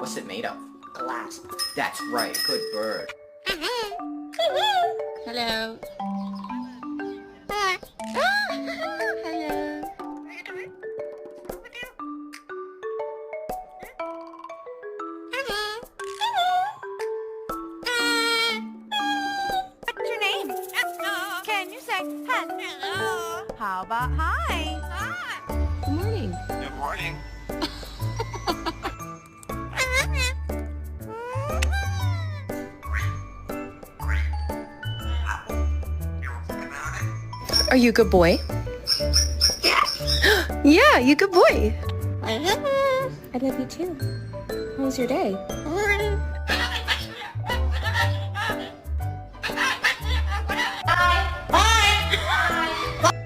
What's it made of? Glass. That's right, good bird. Hello. Hello. What's your name? Can you say hello? How about hi? Hi. Good morning. Good morning. Are you a good boy? Yeah, you good boy. I love you too. How was your day?